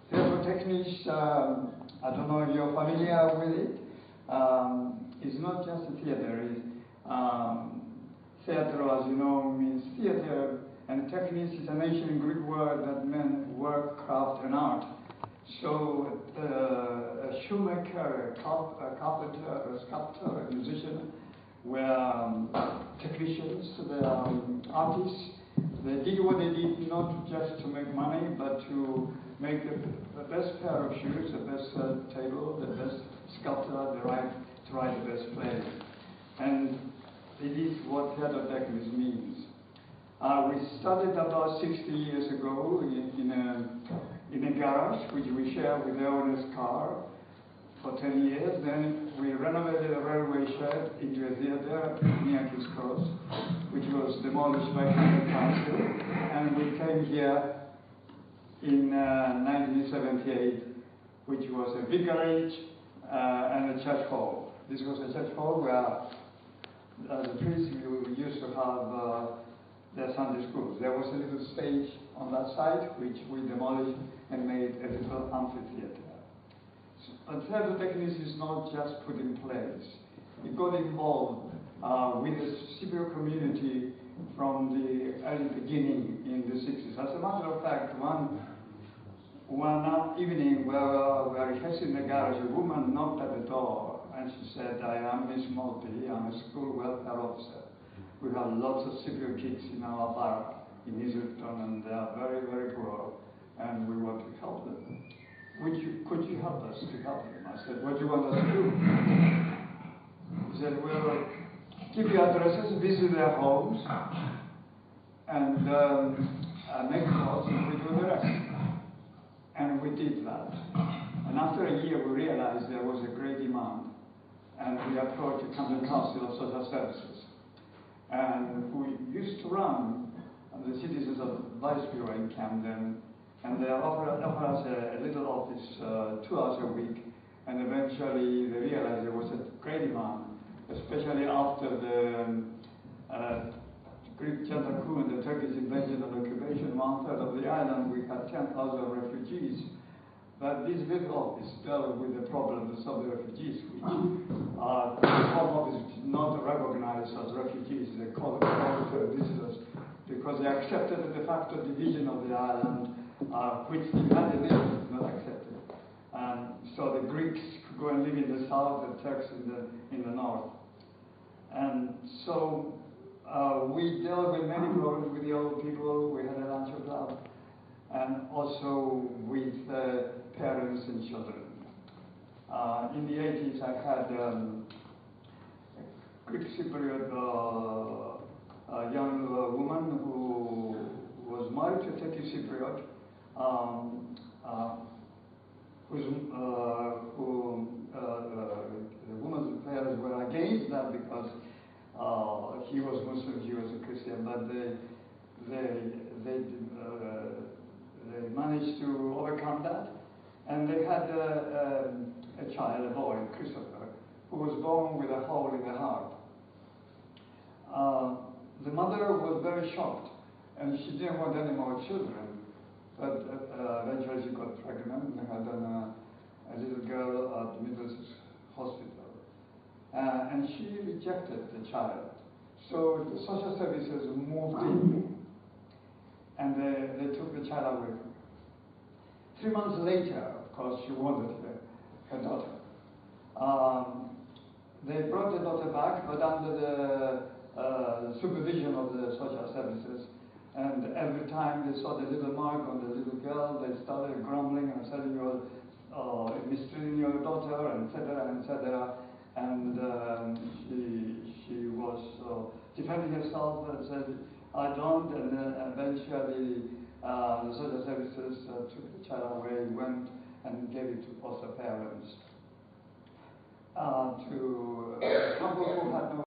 Theatre techniques, I don't know if you're familiar with it. It's not just a theater. Theater, as you know, means theater, and techniques is an ancient Greek word that meant work, craft, and art. So a shoemaker, a carpenter, a sculptor, a musician were technicians, they are artists. They did what they did not just to make money, but to make the best pair of shoes, the best table, the best sculptor, to write the best play. And it is what theatre techniques means. We started about 60 years ago in a garage, which we shared with the owner's car for 10 years. Then we renovated a railway shed into a theatre near King's Cross, which was demolished by county council. And we came here in 1978, which was a vicarage and a church hall. This was a church hall where the priests used to have their Sunday schools. There was a little stage on that side, which we demolished and made a little amphitheater. But theatre techniques is not just put in place. It got involved with the Cypriot community from the early beginning in the 60s. As a matter of fact, one evening we were rehearsing in the garage, a woman knocked at the door and she said, "I am Miss Maltby, I'm a school welfare officer. We have lots of Cypriot kids in our bar in Islington and they are very, very poor and we want to help them. Could you help us to help them?" I said, "What do you want us to do?" He said, "Well, give your addresses, visit their homes, and make calls, and we do the rest." And we did that. And after a year, we realized there was a great demand, and we approached the Camden Council of Social Services, and we used to run the Citizens Advice Bureau in Camden. And they offered us a little office 2 hours a week, and eventually they realized there was a great demand, especially after the Greek junta coup and the Turkish invasion and occupation 1/3 of the island. We had 10,000 refugees. But this little office dealt with the problems of the refugees, which the Home Office did not recognize as refugees. They called them voluntary visitors because they accepted the de facto division of the island, which the Canadians did not accept it. So the Greeks could go and live in the south, the Turks in the north. And so we dealt with many problems with the old people. We had a lunch club, and also with parents and children. In the 80s, I had a Greek Cypriot young woman who was married to a Turkish Cypriot, the woman's parents were against that because he was Muslim, she was a Christian, but they managed to overcome that, and they had a child, a boy, Christopher, who was born with a hole in the heart. The mother was very shocked, and she didn't want any more children. But eventually she got pregnant and had a little girl at Middlesex Hospital. And she rejected the child. So the social services moved in and they took the child away. 3 months later, of course, she wanted her daughter. They brought the daughter back, but under the supervision of the social services. And every time they saw the little mark on the little girl, they started grumbling and saying, "You're mistreating your daughter," etc., etc. And she was defending herself and said, "I don't." And then eventually the social services took the child away, went and gave it to foster parents, to a couple who had no